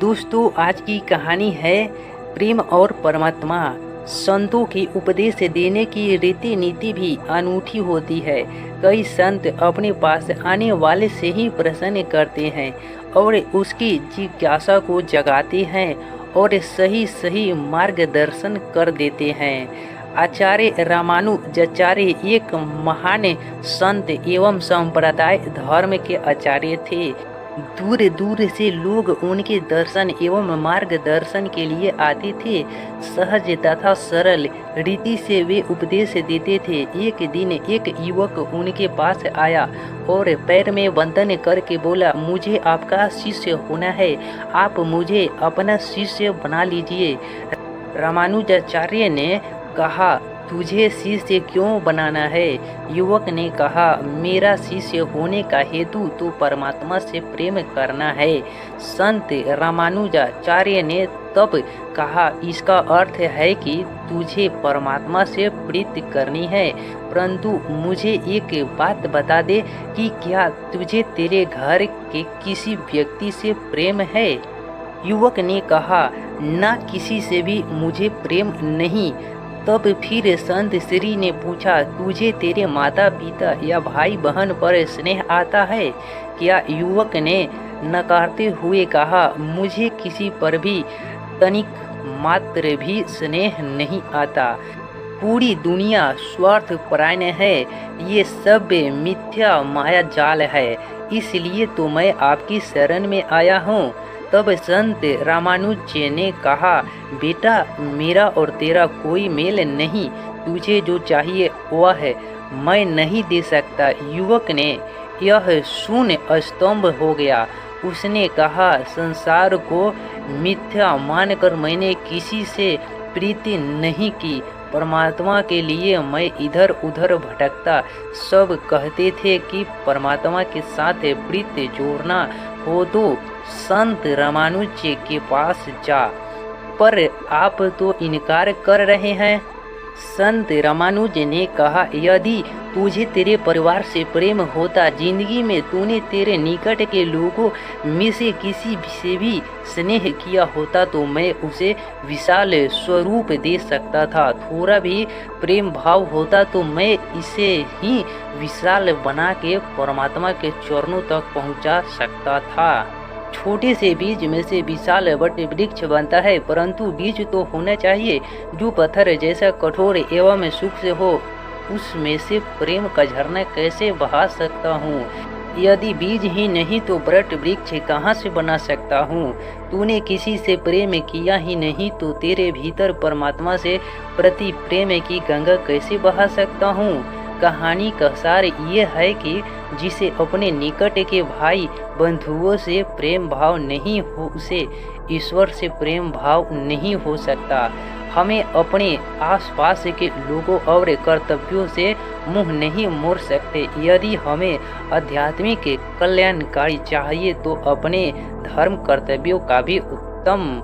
दोस्तों, आज की कहानी है प्रेम और परमात्मा। संतों की उपदेश देने की रीति नीति भी अनूठी होती है। कई संत अपने पास आने वाले से ही प्रश्न करते हैं और उसकी जिज्ञासा को जगाते हैं और सही सही मार्गदर्शन कर देते हैं। आचार्य रामानुजाचार्य एक महान संत एवं संप्रदाय धर्म के आचार्य थे। दूर दूर से लोग उनके दर्शन एवं मार्गदर्शन के लिए आते थे। सहज तथा सरल रीति से वे उपदेश देते थे। एक दिन एक युवक उनके पास आया और पैर में वंदन करके बोला, मुझे आपका शिष्य होना है, आप मुझे अपना शिष्य बना लीजिए। रामानुजाचार्य ने कहा, तुझे शिष्य क्यों बनाना है? युवक ने कहा, मेरा शिष्य होने का हेतु तो परमात्मा से प्रेम करना है। संत रामानुजाचार्य ने तब कहा, इसका अर्थ है कि तुझे परमात्मा से प्रीति करनी है, परंतु मुझे एक बात बता दे कि क्या तुझे तेरे घर के किसी व्यक्ति से प्रेम है? युवक ने कहा, ना किसी से भी मुझे प्रेम नहीं। तब फिर संत श्री ने पूछा, तुझे तेरे माता पिता या भाई बहन पर स्नेह आता है क्या? युवक ने नकारते हुए कहा, मुझे किसी पर भी तनिक मात्र भी स्नेह नहीं आता। पूरी दुनिया स्वार्थपरायण है, ये सब मिथ्या माया जाल है, इसलिए तो मैं आपकी शरण में आया हूँ। तब संत रामानुज ने कहा, बेटा, मेरा और तेरा कोई मेल नहीं, तुझे जो चाहिए वह मैं नहीं दे सकता। युवक ने यह सुन स्तंभ हो गया। उसने कहा, संसार को मिथ्या मानकर मैंने किसी से प्रीति नहीं की। परमात्मा के लिए मैं इधर उधर भटकता। सब कहते थे कि परमात्मा के साथ प्रीति जोड़ना हो तो संत रामानुज के पास जा, पर आप तो इनकार कर रहे हैं। संत रामानुज ने कहा, यदि तुझे तेरे परिवार से प्रेम होता, जिंदगी में तूने तेरे निकट के लोगों में से किसी से भी स्नेह किया होता तो मैं उसे विशाल स्वरूप दे सकता था। थोड़ा भी प्रेम भाव होता तो मैं इसे ही विशाल बना के परमात्मा के चरणों तक पहुंचा सकता था। छोटे से बीज में से विशाल वट वृक्ष बनता है, परंतु बीज तो होना चाहिए जो पत्थर जैसा कठोर एवं सूक्ष्म हो। उसमें से प्रेम का झरना कैसे बहा सकता हूँ? यदि बीज ही नहीं तो वट वृक्ष कहाँ से बना सकता हूँ? तूने किसी से प्रेम किया ही नहीं तो तेरे भीतर परमात्मा से प्रति प्रेम की गंगा कैसे बहा सकता हूँ? कहानी का सार ये है कि जिसे अपने निकट के भाई बंधुओं से प्रेम भाव नहीं हो, उसे ईश्वर से प्रेम भाव नहीं हो सकता। हमें अपने आसपास के लोगों और कर्तव्यों से मुंह नहीं मोड़ सकते। यदि हमें आध्यात्मिक कल्याणकारी चाहिए तो अपने धर्म कर्तव्यों का भी उत्तम